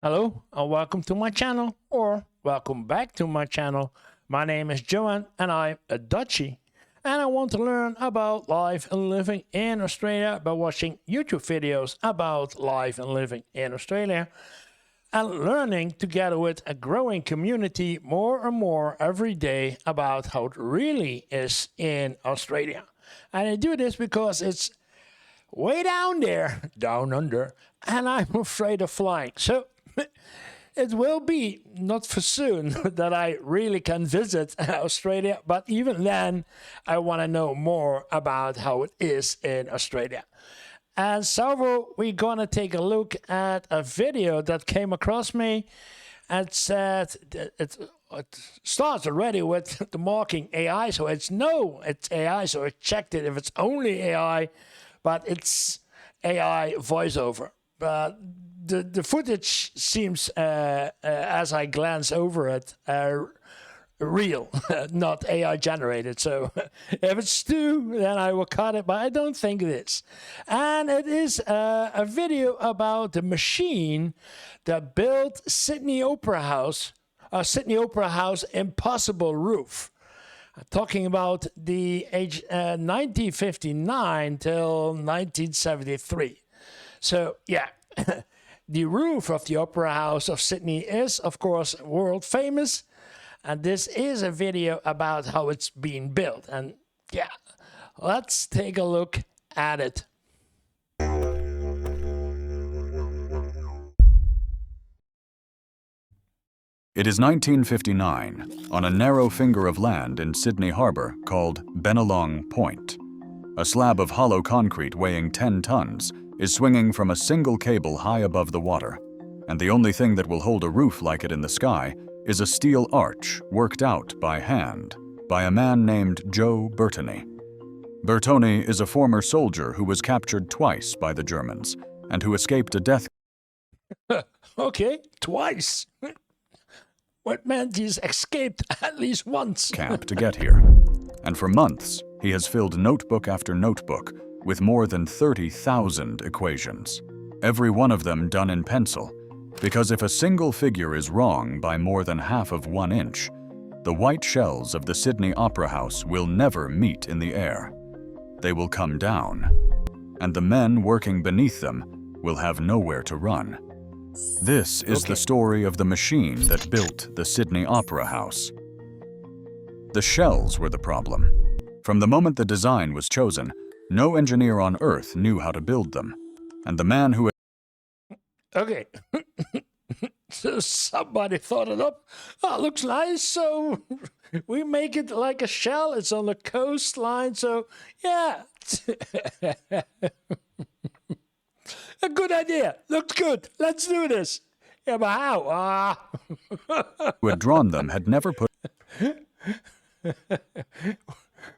Hello and welcome to my channel, or welcome back to my channel. My name is Jørn and I'm a Dutchie, and I want to learn about life and living in Australia by watching YouTube videos about life and living in Australia and learning together with a growing community more and more every day about how it really is in Australia. And I do this because it's way down there, down under, and I'm afraid of flying. So it will be not for soon that I really can visit Australia, but even then I want to know more about how it is in Australia. And so we're going to take a look at a video that came across me and said it starts already with the marking AI. So it's AI. So I checked it if it's only AI, but it's AI voiceover. But the footage seems, as I glance over it, real, not AI generated. So if it's true, then I will cut it, but I don't think it is. And it is a video about the machine that built Sydney Opera House impossible roof. I'm talking about the age 1959 till 1973. So yeah, the roof of the Opera House of Sydney is, of course, world famous. And this is a video about how it's being built. And yeah, let's take a look at it. It is 1959 on a narrow finger of land in Sydney Harbour called Bennelong Point. A slab of hollow concrete weighing 10 tons is swinging from a single cable high above the water, and the only thing that will hold a roof like it in the sky is a steel arch worked out by hand by a man named Joe Bertoni. Bertoni is a former soldier who was captured twice by the Germans and who escaped a death Okay, twice. What meant he's escaped at least once. camp to get here. And for months, he has filled notebook after notebook with more than 30,000 equations, every one of them done in pencil, because if a single figure is wrong by more than half of 1 inch, the white shells of the Sydney Opera House will never meet in the air. They will come down, and the men working beneath them will have nowhere to run. This is the story of the machine that built the Sydney Opera House. The shells were the problem. From the moment the design was chosen, no engineer on Earth knew how to build them, and the man who Okay. So somebody thought it up. Oh, looks nice. So we make it like a shell. It's on the coastline. So yeah. A good idea. Looks good. Let's do this. Yeah, but how? who had drawn them had never put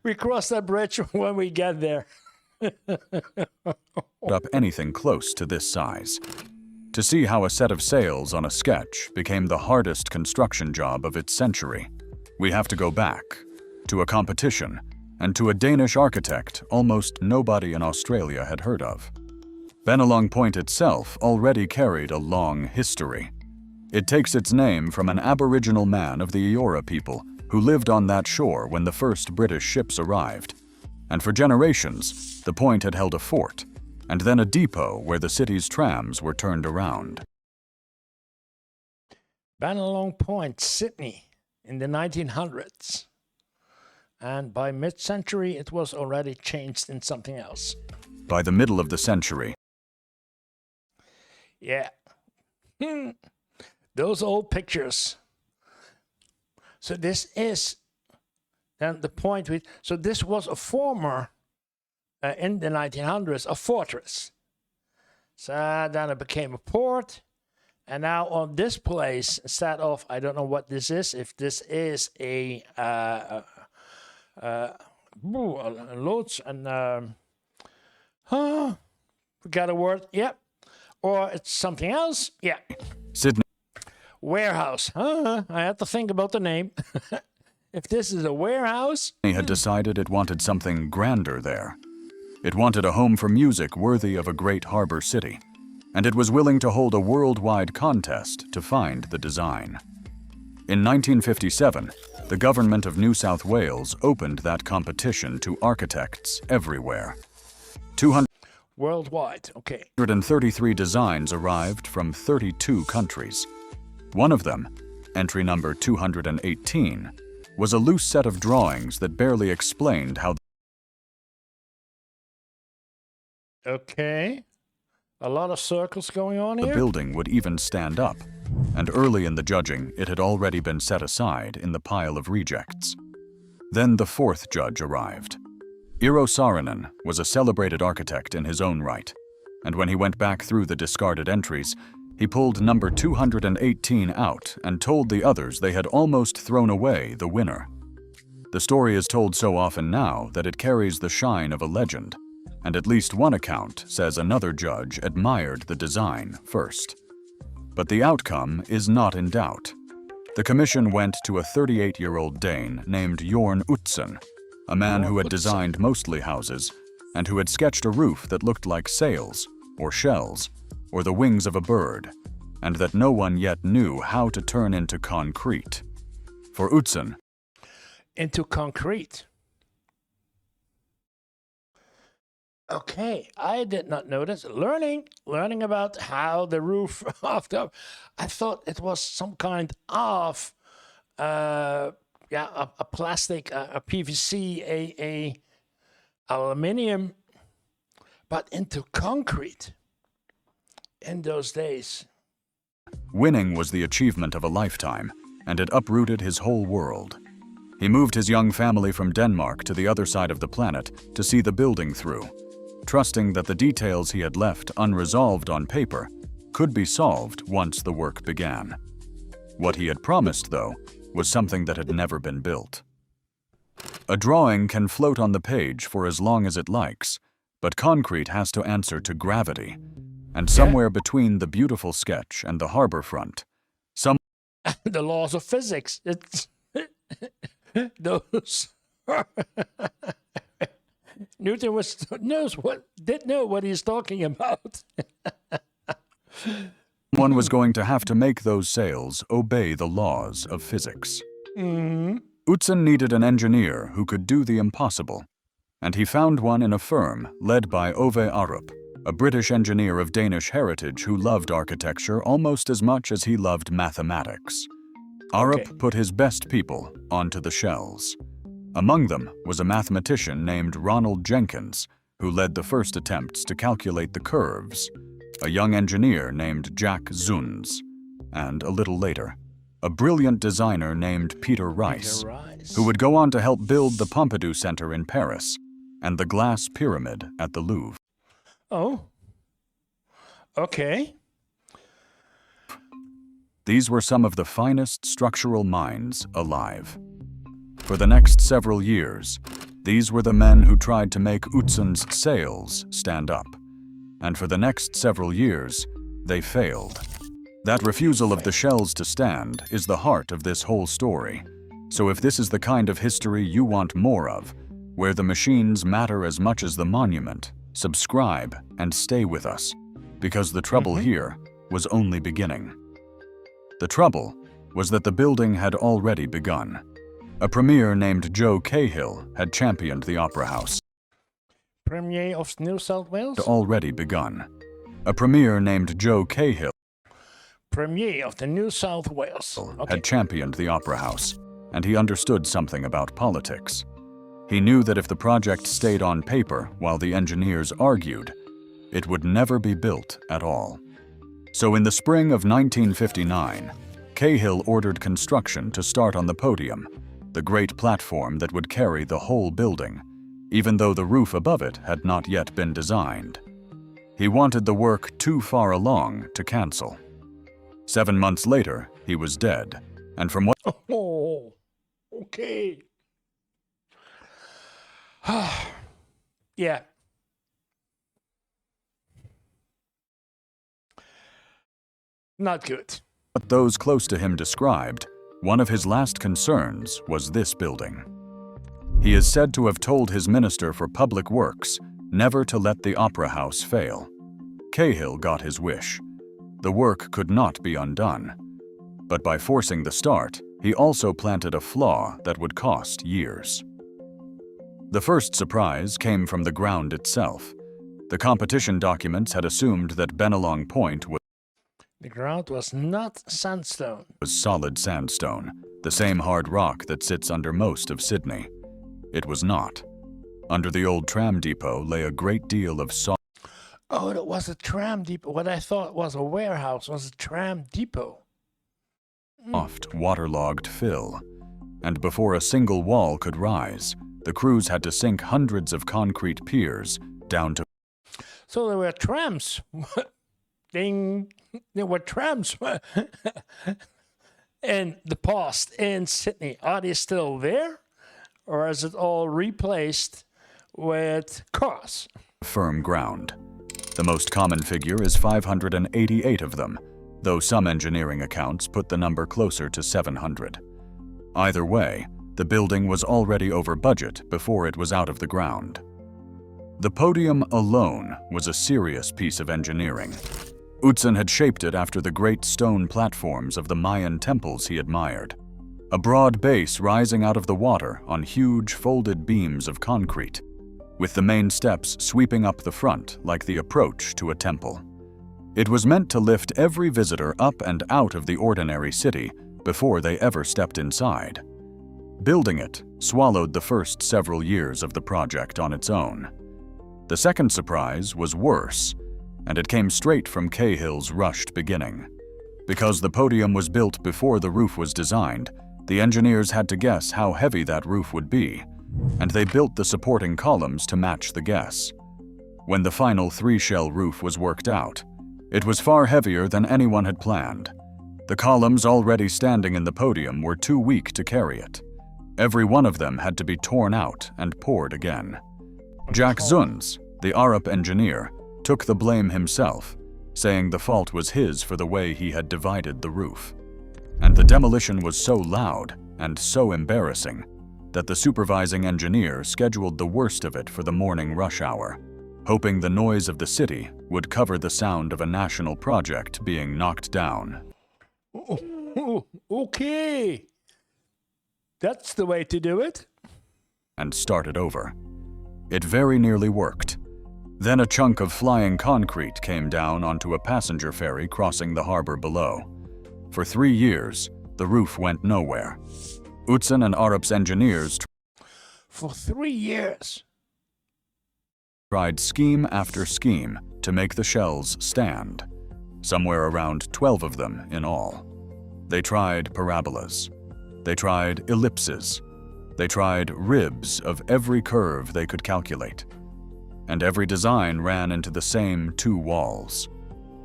We cross that bridge when we get there. up anything close to this size. To see how a set of sails on a sketch became the hardest construction job of its century, we have to go back to a competition and to a Danish architect almost nobody in Australia had heard of. Bennelong Point itself already carried a long history. It takes its name from an Aboriginal man of the Eora people who lived on that shore when the first British ships arrived. And for generations, the point had held a fort, and then a depot where the city's trams were turned around. Bennelong Point, Sydney, in the 1900s. And by mid-century, it was already changed in something else. By the middle of the century, Yeah. Those old pictures. So this is then the point with, so this was a former, in the 1900s, a fortress. So then it became a port. And now on this place, instead of, I don't know what this is, if this is a loads and, forgot a word, yep. Or it's something else, yeah. Sydney Warehouse, I have to think about the name. If this is a warehouse, had decided it wanted something grander there. It wanted a home for music worthy of a great harbor city, and it was willing to hold a worldwide contest to find the design. In 1957, the government of New South Wales opened that competition to architects everywhere. Worldwide, okay. 233 designs arrived from 32 countries. One of them, entry number 218, was a loose set of drawings that barely explained how. Okay. A lot of circles going on here. The building would even stand up, and early in the judging, it had already been set aside in the pile of rejects. Then the fourth judge arrived. Eero Saarinen was a celebrated architect in his own right, and when he went back through the discarded entries, he pulled number 218 out and told the others they had almost thrown away the winner. The story is told so often now that it carries the shine of a legend, and at least one account says another judge admired the design first. But the outcome is not in doubt. The commission went to a 38-year-old Dane named Jørn Utzon, a man who had designed mostly houses and who had sketched a roof that looked like sails or shells or the wings of a bird, and that no one yet knew how to turn into concrete. For Utzon, into concrete. Okay, I did not know this. Learning about how the roof of the, I thought it was some kind of, a plastic, a PVC, a aluminium, but into concrete in those days. Winning was the achievement of a lifetime, and it uprooted his whole world. He moved his young family from Denmark to the other side of the planet to see the building through, trusting that the details he had left unresolved on paper could be solved once the work began. What he had promised, though, was something that had never been built. A drawing can float on the page for as long as it likes, but concrete has to answer to gravity. And somewhere between the beautiful sketch and the harbor front, the laws of physics. It's those. Newton did know what he's talking about. one was going to have to make those sails obey the laws of physics. Utzon needed an engineer who could do the impossible, and he found one in a firm led by Ove Arup, a British engineer of Danish heritage who loved architecture almost as much as he loved mathematics. Arup put his best people onto the shells. Among them was a mathematician named Ronald Jenkins, who led the first attempts to calculate the curves, a young engineer named Jack Zunz, and a little later, a brilliant designer named Peter Rice, who would go on to help build the Pompidou Center in Paris and the Glass Pyramid at the Louvre. Oh, okay. These were some of the finest structural minds alive. For the next several years, these were the men who tried to make Utzon's sails stand up. And for the next several years, they failed. That refusal of the shells to stand is the heart of this whole story. So if this is the kind of history you want more of, where the machines matter as much as the monument, subscribe and stay with us, because the trouble here was only beginning. The trouble was that the building had already begun. A premier named Joe Cahill had championed the Opera House. Premier of New South Wales? Already begun. A premier named Joe Cahill, Premier of the New South Wales, had championed the Opera House, and he understood something about politics. He knew that if the project stayed on paper while the engineers argued, it would never be built at all. So in the spring of 1959, Cahill ordered construction to start on the podium, the great platform that would carry the whole building, even though the roof above it had not yet been designed. He wanted the work too far along to cancel. 7 months later, he was dead, and from what— Oh, okay. Yeah. Not good. What those close to him described, one of his last concerns was this building. He is said to have told his Minister for Public Works never to let the Opera House fail. Cahill got his wish. The work could not be undone. But by forcing the start, he also planted a flaw that would cost years. The first surprise came from the ground itself. The competition documents had assumed that Bennelong Point was The ground was not sandstone. solid sandstone, the same hard rock that sits under most of Sydney. It was not. Under the old tram depot lay a great deal of Oh, it was a tram depot. What I thought was a warehouse was a tram depot. soft, waterlogged fill. And before a single wall could rise, the crews had to sink hundreds of concrete piers down to... So there were trams. Ding. There were trams in the past in Sydney. Are they still there? Or is it all replaced with cars? firm ground. The most common figure is 588 of them, though some engineering accounts put the number closer to 700. Either way, the building was already over budget before it was out of the ground. The podium alone was a serious piece of engineering. Utzon had shaped it after the great stone platforms of the Mayan temples he admired. A broad base rising out of the water on huge folded beams of concrete, with the main steps sweeping up the front like the approach to a temple. It was meant to lift every visitor up and out of the ordinary city before they ever stepped inside. Building it swallowed the first several years of the project on its own. The second surprise was worse, and it came straight from Cahill's rushed beginning. Because the podium was built before the roof was designed, the engineers had to guess how heavy that roof would be, and they built the supporting columns to match the guess. When the final 3-shell roof was worked out, it was far heavier than anyone had planned. The columns already standing in the podium were too weak to carry it. Every one of them had to be torn out and poured again. Jack Zunz, the Arup engineer, took the blame himself, saying the fault was his for the way he had divided the roof. And the demolition was so loud and so embarrassing that the supervising engineer scheduled the worst of it for the morning rush hour, hoping the noise of the city would cover the sound of a national project being knocked down. Okay. That's the way to do it. And started over. It very nearly worked. Then a chunk of flying concrete came down onto a passenger ferry crossing the harbor below. For 3 years, the roof went nowhere. Utzon and Arup's engineers For 3 years. tried scheme after scheme to make the shells stand, somewhere around 12 of them in all. They tried parabolas. They tried ellipses. They tried ribs of every curve they could calculate. And every design ran into the same 2 walls.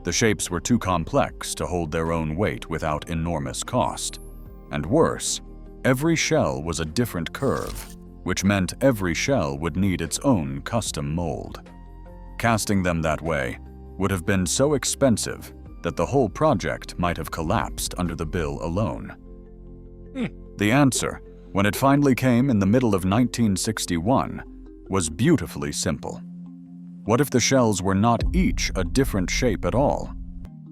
The shapes were too complex to hold their own weight without enormous cost. And worse, every shell was a different curve, which meant every shell would need its own custom mold. Casting them that way would have been so expensive that the whole project might have collapsed under the bill alone. The answer, when it finally came in the middle of 1961, was beautifully simple. What if the shells were not each a different shape at all?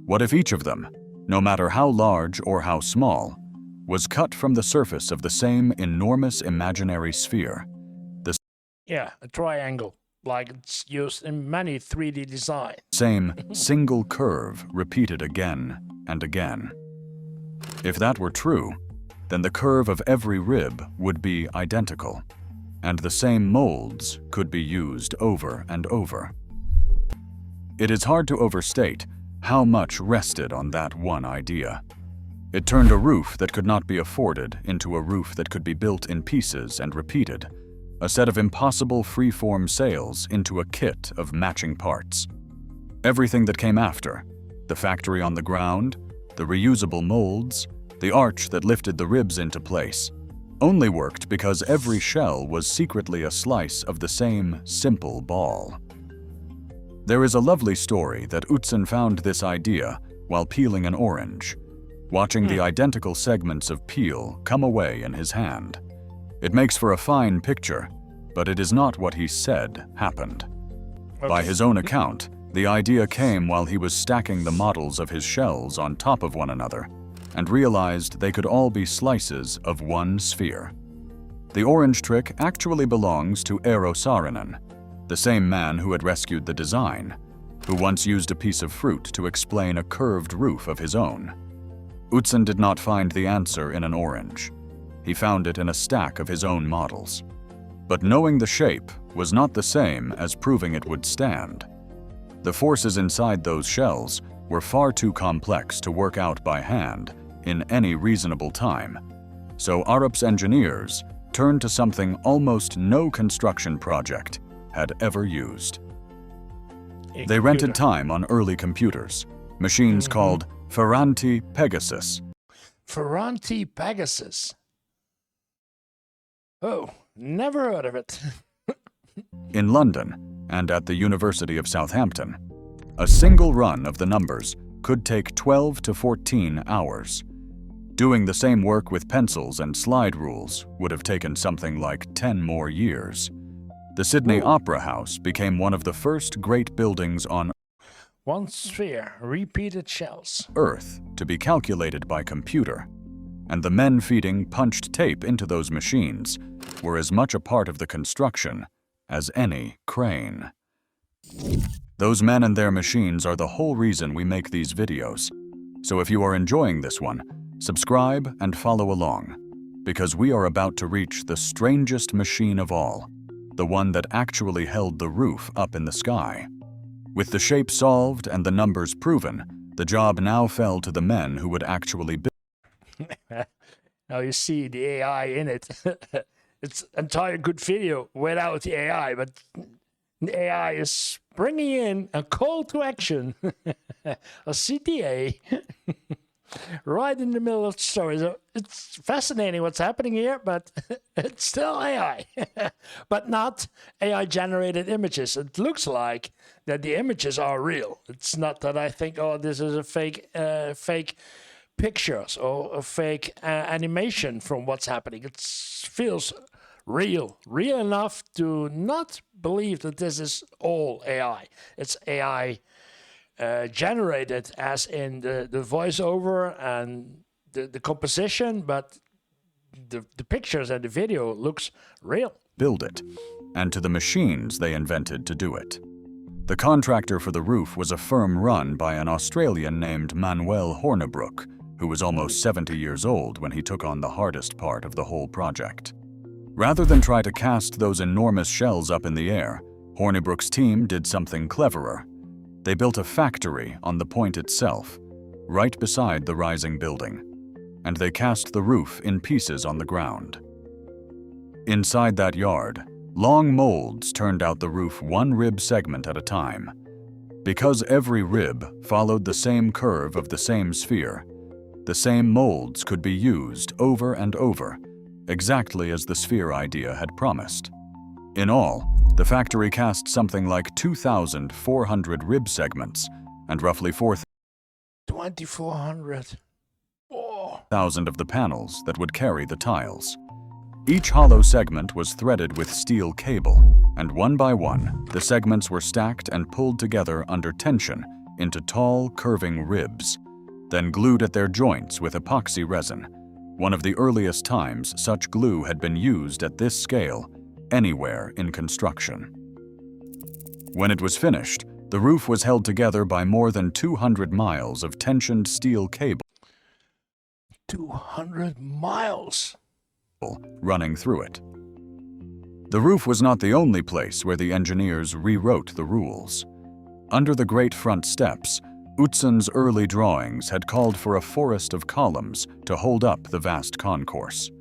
What if each of them, no matter how large or how small, was cut from the surface of the same enormous imaginary sphere? Yeah, a triangle, like it's used in many 3D designs. Same single curve repeated again and again. If that were true, then the curve of every rib would be identical, and the same molds could be used over and over. It is hard to overstate how much rested on that one idea. It turned a roof that could not be afforded into a roof that could be built in pieces and repeated, a set of impossible free-form sails into a kit of matching parts. Everything that came after, the factory on the ground, the reusable molds, the arch that lifted the ribs into place, only worked because every shell was secretly a slice of the same simple ball. There is a lovely story that Utzon found this idea while peeling an orange, watching the identical segments of peel come away in his hand. It makes for a fine picture, but it is not what he said happened. By his own account, The idea came while he was stacking the models of his shells on top of one another and realized they could all be slices of one sphere. The orange trick actually belongs to Eero Saarinen, the same man who had rescued the design, who once used a piece of fruit to explain a curved roof of his own. Utzon did not find the answer in an orange. He found it in a stack of his own models. But knowing the shape was not the same as proving it would stand. The forces inside those shells were far too complex to work out by hand in any reasonable time, so Arup's engineers turned to something almost no construction project had ever used. They rented time on early computers, machines called Ferranti Pegasus. Ferranti Pegasus. Oh, never heard of it. In London and at the University of Southampton, a single run of the numbers could take 12 to 14 hours. Doing the same work with pencils and slide rules would have taken something like 10 more years. The Sydney Opera House became one of the first great buildings on one sphere, repeated shells. Earth to be calculated by computer, and the men feeding punched tape into those machines were as much a part of the construction as any crane. Those men and their machines are the whole reason we make these videos. So if you are enjoying this one, subscribe and follow along, because we are about to reach the strangest machine of all, the one that actually held the roof up in the sky. With the shape solved and the numbers proven, the job now fell to the men who would actually build. Now you see the AI in it. It's an entire good video without the AI, but the AI is bringing in a call to action, a CTA, right in the middle of the story. So it's fascinating what's happening here, but it's still AI, but not AI-generated images. It looks like that the images are real. It's not that I think, oh, this is a fake pictures or a fake animation from what's happening. It feels real enough to not believe that this is all AI. It's AI generated, as in the voiceover and the composition, but the pictures and the video looks real. Build it, and to the machines they invented to do it. The contractor for the roof was a firm run by an Australian named Manuel Hornibrook, who was almost 70 years old when he took on the hardest part of the whole project. Rather than try to cast those enormous shells up in the air, Hornibrook's team did something cleverer. They built a factory on the point itself, right beside the rising building, and they cast the roof in pieces on the ground. Inside that yard, long molds turned out the roof one rib segment at a time. Because every rib followed the same curve of the same sphere, the same molds could be used over and over, exactly as the sphere idea had promised. In all, the factory cast something like 2,400 rib segments and roughly 2,400. Oh. 4,000 of the panels that would carry the tiles. Each hollow segment was threaded with steel cable, and one by one, the segments were stacked and pulled together under tension into tall, curving ribs, then glued at their joints with epoxy resin, one of the earliest times such glue had been used at this scale anywhere in construction. When it was finished, the roof was held together by more than 200 miles of tensioned steel cable 200 miles running through it. The roof was not the only place where the engineers rewrote the rules. Under the great front steps, Utzon's early drawings had called for a forest of columns to hold up the vast concourse.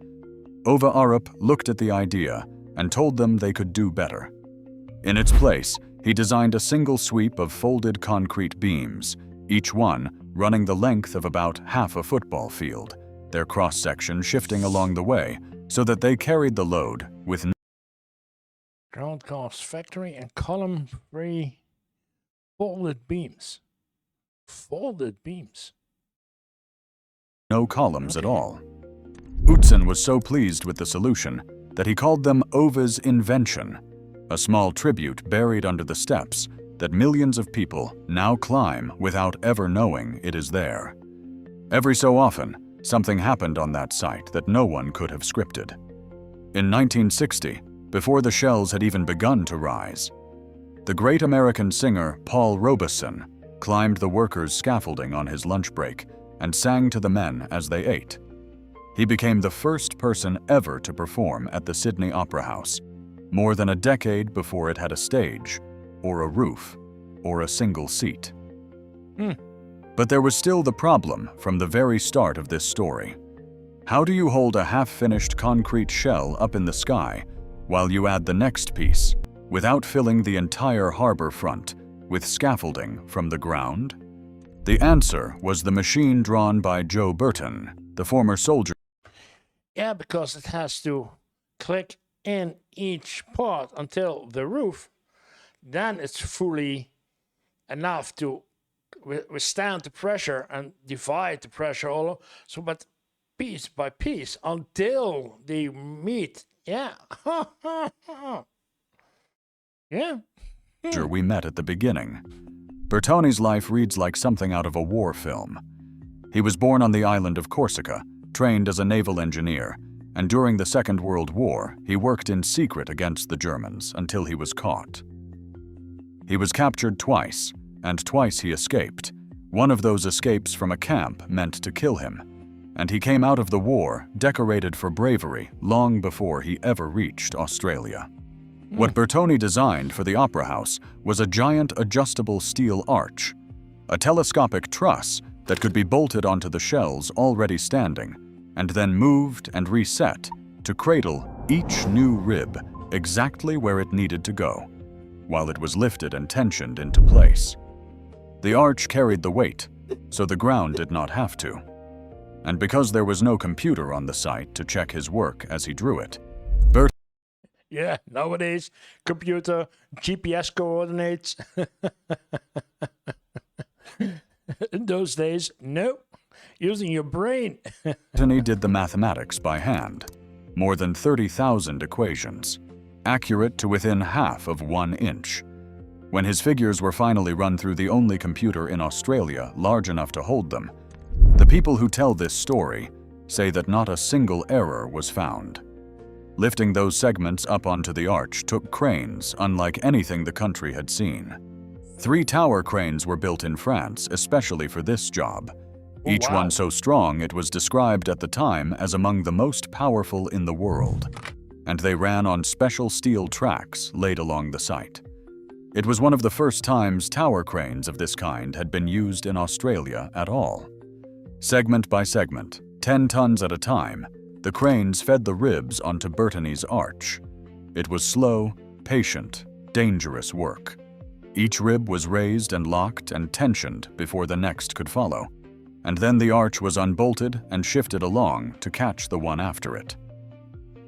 Ove Arup looked at the idea and told them they could do better. In its place, he designed a single sweep of folded concrete beams, each one running the length of about half a football field, their cross-section shifting along the way so that they carried the load with ground cast factory and column-free folded beams. Folded beams. No columns at all. Utzon was so pleased with the solution that he called them Ove's invention, a small tribute buried under the steps that millions of people now climb without ever knowing it is there. Every so often, something happened on that site that no one could have scripted. In 1960, before the shells had even begun to rise, the great American singer Paul Robeson climbed the workers' scaffolding on his lunch break and sang to the men as they ate. He became the first person ever to perform at the Sydney Opera House, more than a decade before it had a stage, or a roof, or a single seat. But there was still the problem from the very start of this story. How do you hold a half-finished concrete shell up in the sky while you add the next piece, without filling the entire harbor front with scaffolding from the ground? The answer was the machine drawn by Joe Burton, the former soldier. Yeah, because it has to click in each part until the roof. Then it's fully enough to withstand the pressure and divide the pressure all over. So, but piece by piece until they meet. Yeah. Yeah. We met at the beginning. Bertoni's life reads like something out of a war film. He was born on the island of Corsica, trained as a naval engineer, and during the Second World War, he worked in secret against the Germans until he was caught. He was captured twice, and twice he escaped. One of those escapes from a camp meant to kill him, and he came out of the war decorated for bravery long before he ever reached Australia. What Bertoni designed for the Opera House was a giant adjustable steel arch, a telescopic truss that could be bolted onto the shells already standing, and then moved and reset to cradle each new rib exactly where it needed to go, while it was lifted and tensioned into place. The arch carried the weight, so the ground did not have to. And because there was no computer on the site to check his work as he drew it, Yeah, nowadays, computer, GPS coordinates. In those days, no, using your brain. Bertoni did the mathematics by hand, more than 30,000 equations, accurate to within half of 1 inch. When his figures were finally run through the only computer in Australia large enough to hold them, the people who tell this story say that not a single error was found. Lifting those segments up onto the arch took cranes unlike anything the country had seen. 3 tower cranes were built in France especially for this job, each one so strong it was described at the time as among the most powerful in the world, and they ran on special steel tracks laid along the site. It was one of the first times tower cranes of this kind had been used in Australia at all. Segment by segment, 10 tons at a time, the cranes fed the ribs onto Bertoni's arch. It was slow, patient, dangerous work. Each rib was raised and locked and tensioned before the next could follow, and then the arch was unbolted and shifted along to catch the one after it.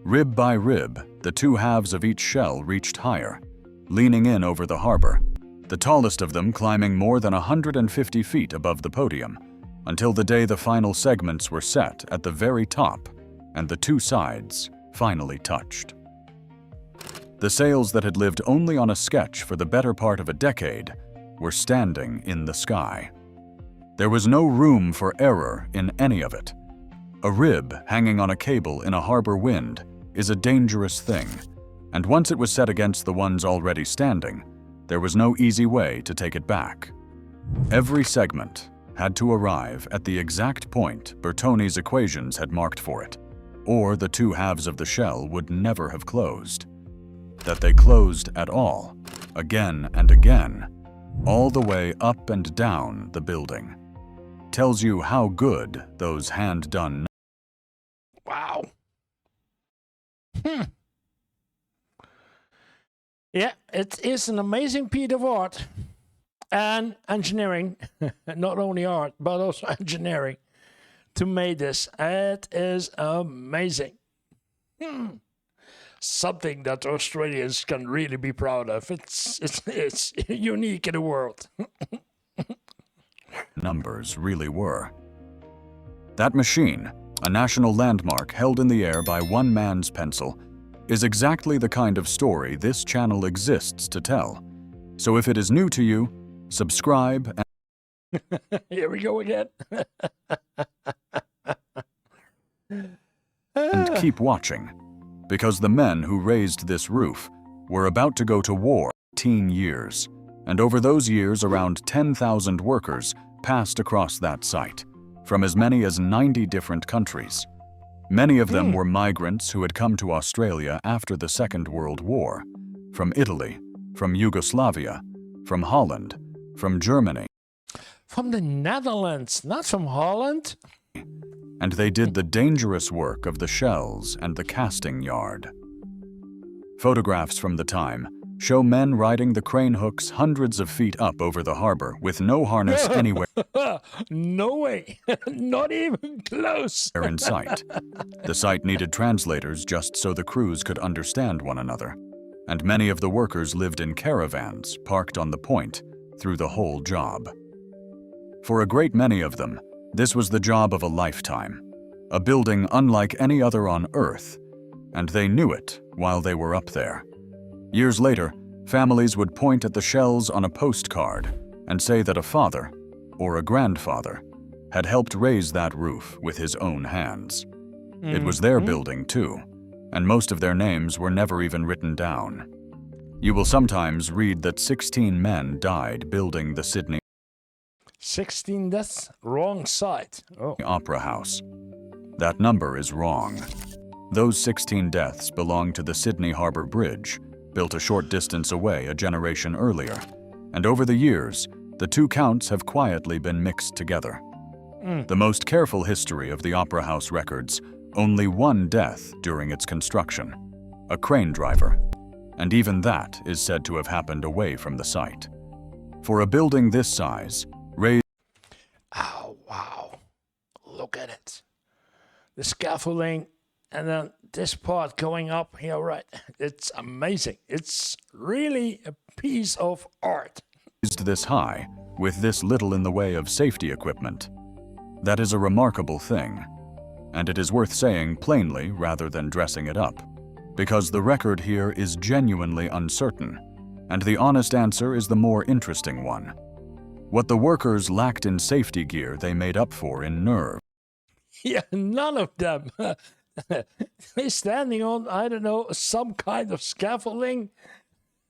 Rib by rib, the 2 halves of each shell reached higher, leaning in over the harbor, the tallest of them climbing more than 150 feet above the podium, until the day the final segments were set at the very top and the 2 sides finally touched. The sails that had lived only on a sketch for the better part of a decade were standing in the sky. There was no room for error in any of it. A rib hanging on a cable in a harbor wind is a dangerous thing, and once it was set against the ones already standing, there was no easy way to take it back. Every segment had to arrive at the exact point Bertoni's equations had marked for it, or the 2 halves of the shell would never have closed. That they closed at all, again and again, all the way up and down the building, tells you how good those hand-done. Wow. Yeah, it is an amazing piece of art and engineering, not only art, but also engineering to make this. It is amazing. Something that Australians can really be proud of. It's unique in the world. Numbers really were. That machine, a national landmark held in the air by one man's pencil, is exactly the kind of story this channel exists to tell. So if it is new to you, subscribe Here we go again. and keep watching, because the men who raised this roof were about to go to war 18 years, and over those years around 10,000 workers passed across that site, from as many as 90 different countries. Many of them were migrants who had come to Australia after the Second World War, from Italy, from Yugoslavia, from Holland, from Germany. From the Netherlands, not from Holland. And they did the dangerous work of the shells and the casting yard. Photographs from the time show men riding the crane hooks hundreds of feet up over the harbor with no harness anywhere No way. Not even close. in sight. The site needed translators just so the crews could understand one another, and many of the workers lived in caravans parked on the point through the whole job. For a great many of them, this was the job of a lifetime, a building unlike any other on Earth, and they knew it while they were up there. Years later, families would point at the shells on a postcard and say that a father, or a grandfather, had helped raise that roof with his own hands. It was their building too, and most of their names were never even written down. You will sometimes read that 16 men died building the Sydney 16, that's wrong side. Oh. Opera House. That number is wrong. Those 16 deaths belong to the Sydney Harbour Bridge, built a short distance away a generation earlier, and over the years, the two counts have quietly been mixed together. The most careful history of the Opera House records, only one death during its construction, a crane driver, and even that is said to have happened away from the site. For a building this size, raised Oh, wow. Look at it. The scaffolding and then this part going up here, right? It's amazing. It's really a piece of art. this high, with this little in the way of safety equipment. That is a remarkable thing, and it is worth saying plainly rather than dressing it up, because the record here is genuinely uncertain, and the honest answer is the more interesting one. What the workers lacked in safety gear, they made up for in nerve. Yeah, none of them. They're standing on, I don't know, some kind of scaffolding,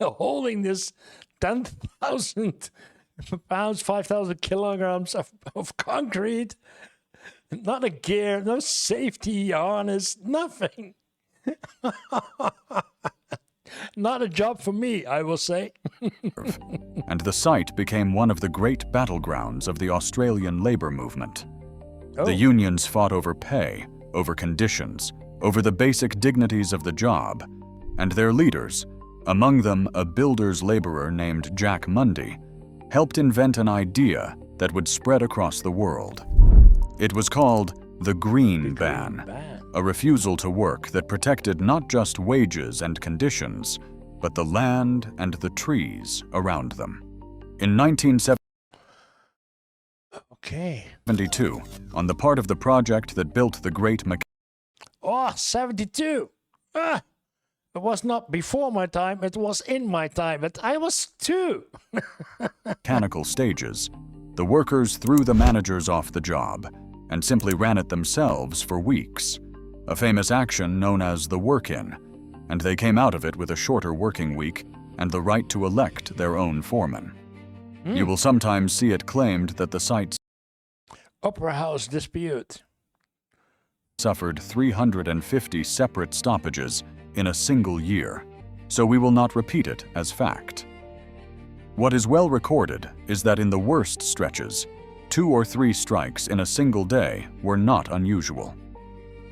holding this 10,000 pounds, 5,000 kilograms of concrete. Not a gear, no safety harness, nothing. Not a job for me, I will say. And the site became one of the great battlegrounds of the Australian labour movement. The unions fought over pay, over conditions, over the basic dignities of the job, and their leaders, among them a builder's labourer named Jack Mundy, helped invent an idea that would spread across the world. It was called the Green Ban, a refusal to work that protected not just wages and conditions, but the land and the trees around them. In 1972, on the part of the project that built the great 72. It was not before my time, it was in my time, but I was 2. mechanical stages, the workers threw the managers off the job and simply ran it themselves for weeks, a famous action known as the work-in, and they came out of it with a shorter working week and the right to elect their own foreman. You will sometimes see it claimed that the site Opera House dispute suffered 350 separate stoppages in a single year, so we will not repeat it as fact. What is well recorded is that in the worst stretches, 2 or 3 strikes in a single day were not unusual.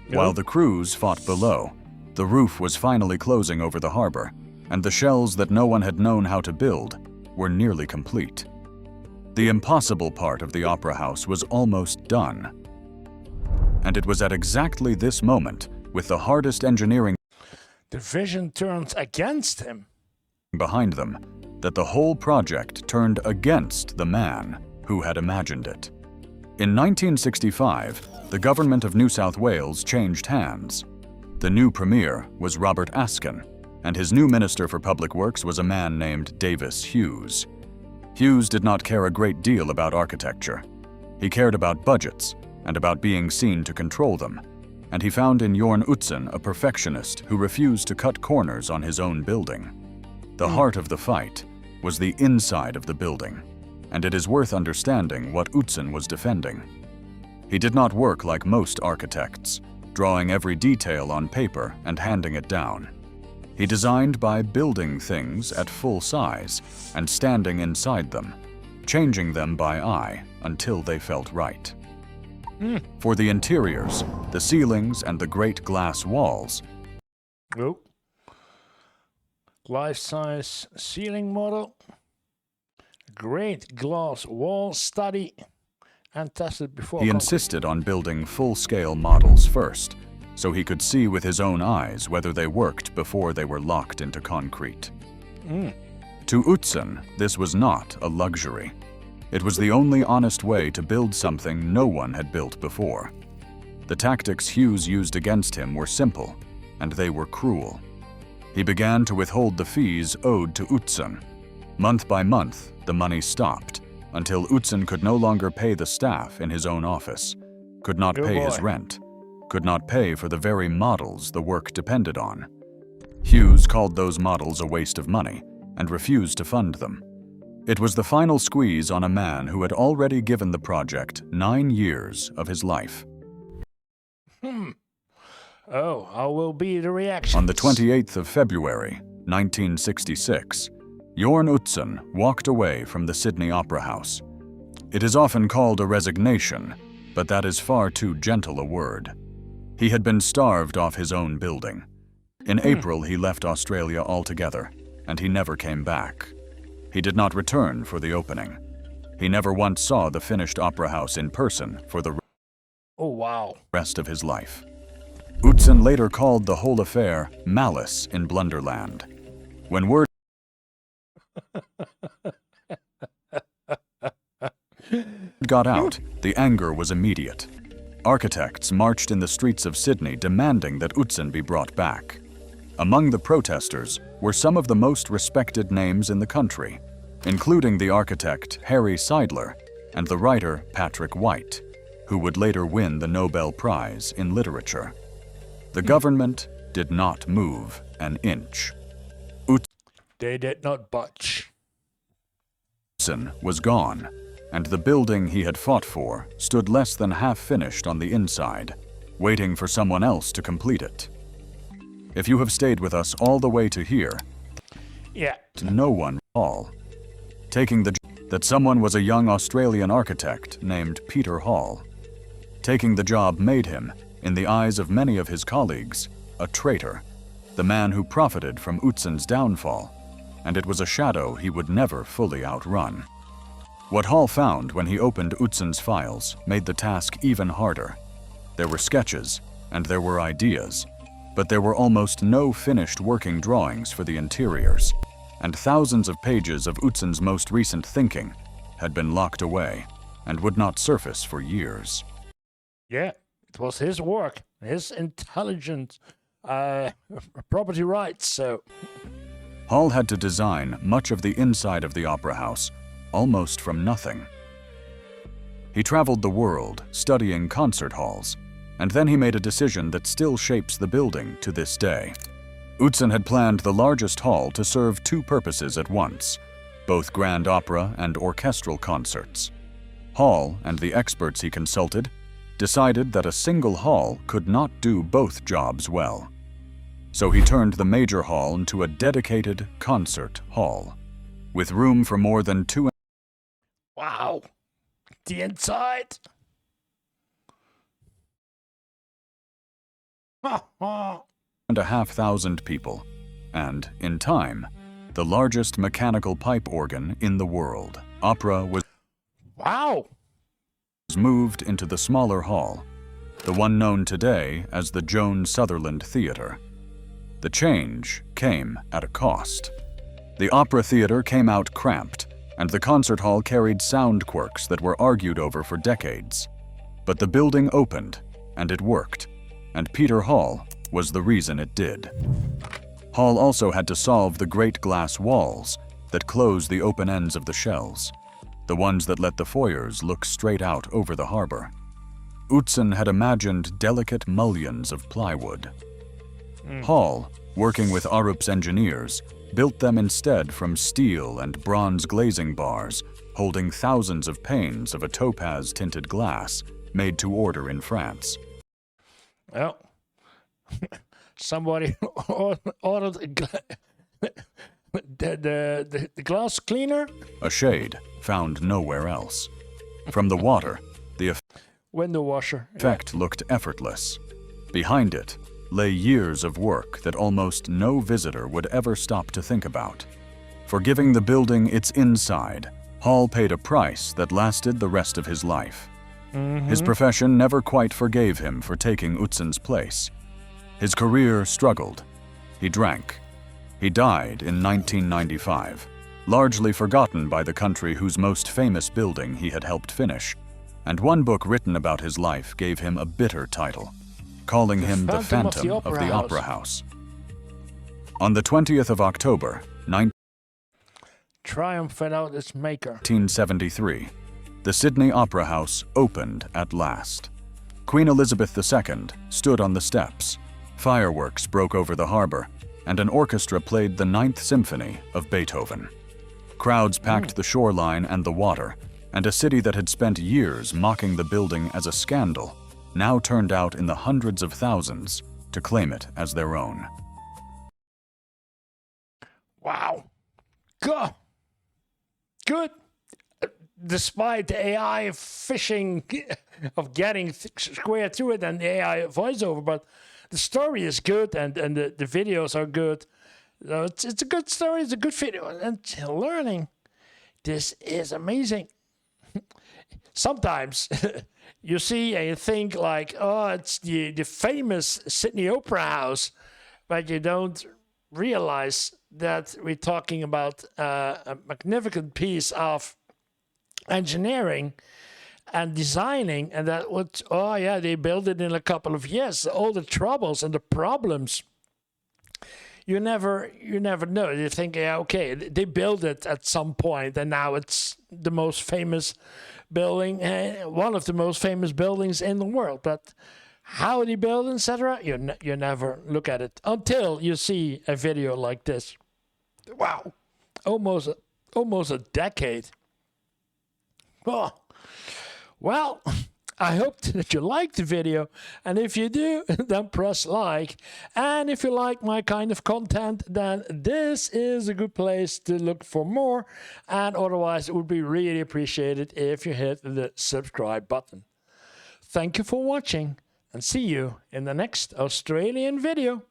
While the crews fought below, the roof was finally closing over the harbor, and the shells that no one had known how to build were nearly complete. The impossible part of the Opera House was almost done. And it was at exactly this moment, with the hardest engineering the vision turns against him behind them, that the whole project turned against the man who had imagined it. In 1965, the government of New South Wales changed hands. The new premier was Robert Askin, and his new Minister for Public Works was a man named Davis Hughes. Hughes did not care a great deal about architecture. He cared about budgets and about being seen to control them, and he found in Jørn Utzon a perfectionist who refused to cut corners on his own building. The heart of the fight was the inside of the building, and it is worth understanding what Utzon was defending. He did not work like most architects, drawing every detail on paper and handing it down. He designed by building things at full size and standing inside them, changing them by eye until they felt right. For the interiors, the ceilings and the great glass walls, life-size ceiling model, great glass wall study, and tested before. He insisted on building full-scale models first, so he could see with his own eyes whether they worked before they were locked into concrete. To Utzon, this was not a luxury. It was the only honest way to build something no one had built before. The tactics Hughes used against him were simple, and they were cruel. He began to withhold the fees owed to Utzon. Month by month, the money stopped, until Utzon could no longer pay the staff in his own office, could not pay his rent, could not pay for the very models the work depended on. Hughes called those models a waste of money and refused to fund them. It was the final squeeze on a man who had already given the project 9 years of his life. Oh, how will be the reaction? On the 28th of February, 1966, Jørn Utzon walked away from the Sydney Opera House. It is often called a resignation, but that is far too gentle a word. He had been starved off his own building. In April, he left Australia altogether, and he never came back. He did not return for the opening. He never once saw the finished opera house in person for the rest of his life. Utzon later called the whole affair malice in Blunderland. When word got out, the anger was immediate. Architects marched in the streets of Sydney demanding that Utzon be brought back. Among the protesters were some of the most respected names in the country, including the architect Harry Seidler and the writer Patrick White, who would later win the Nobel Prize in Literature. The government did not move an inch. They did not budge. Utzon was gone, and the building he had fought for stood less than half finished on the inside, waiting for someone else to complete it. If you have stayed with us all the way to here, no one all. Taking that someone was a young Australian architect named Peter Hall. Taking the job made him, in the eyes of many of his colleagues, a traitor, the man who profited from Utzon's downfall, and it was a shadow he would never fully outrun. What Hall found when he opened Utzon's files made the task even harder. There were sketches, and there were ideas, but there were almost no finished working drawings for the interiors, and thousands of pages of Utzon's most recent thinking had been locked away and would not surface for years. Yeah, it was his work, his intelligent property rights, so... Hall had to design much of the inside of the opera house, almost from nothing. He traveled the world studying concert halls, and then he made a decision that still shapes the building to this day. Utzon had planned the largest hall to serve two purposes at once, both grand opera and orchestral concerts. Hall and the experts he consulted decided that a single hall could not do both jobs well. So he turned the major hall into a dedicated concert hall, with room for more than 2. Wow! The inside! 1,500 people, and, in time, the largest mechanical pipe organ in the world. Opera was moved into the smaller hall, the one known today as the Joan Sutherland Theatre. The change came at a cost. The opera theater came out cramped, and the concert hall carried sound quirks that were argued over for decades. But the building opened, and it worked, and Peter Hall was the reason it did. Hall also had to solve the great glass walls that close the open ends of the shells, the ones that let the foyers look straight out over the harbor. Utzon had imagined delicate mullions of plywood. Hall, working with Arup's engineers, built them instead from steel and bronze glazing bars holding thousands of panes of a topaz-tinted glass made to order in France. Well, somebody ordered the glass cleaner. A shade found nowhere else. From the water, the Window washer. effect looked effortless. Behind it lay years of work that almost no visitor would ever stop to think about. For giving the building its inside, Hall paid a price that lasted the rest of his life. His profession never quite forgave him for taking Utzon's place. His career struggled. He drank. He died in 1995, largely forgotten by the country whose most famous building he had helped finish. And one book written about his life gave him a bitter title, calling him the Phantom of the Opera House. On the 20th of October, Triumph without its maker. 1973, the Sydney Opera House opened at last. Queen Elizabeth II stood on the steps. Fireworks broke over the harbor, and an orchestra played the Ninth Symphony of Beethoven. Crowds packed the shoreline and the water, and a city that had spent years mocking the building as a scandal now turned out in the hundreds of thousands to claim it as their own. Wow. Good. Despite the AI fishing of getting square through it and the AI voiceover, but the story is good and the videos are good. So it's a good story, it's a good video. And learning, this is amazing. Sometimes you see and you think like, oh, it's the famous Sydney Opera House, but you don't realize that we're talking about a magnificent piece of engineering and designing, and that would, oh yeah, they built it in a couple of years. All the troubles and the problems, you never know. You think, yeah, okay, they built it at some point, and now it's the most famous building, one of the most famous buildings in the world. But how they built, etc., you never look at it until you see a video like this. Wow, almost a decade. Oh, well, I hope that you liked the video, and if you do, then press like. And if you like my kind of content, then this is a good place to look for more, and otherwise it would be really appreciated if you hit the subscribe button. Thank you for watching, and see you in the next Australian video.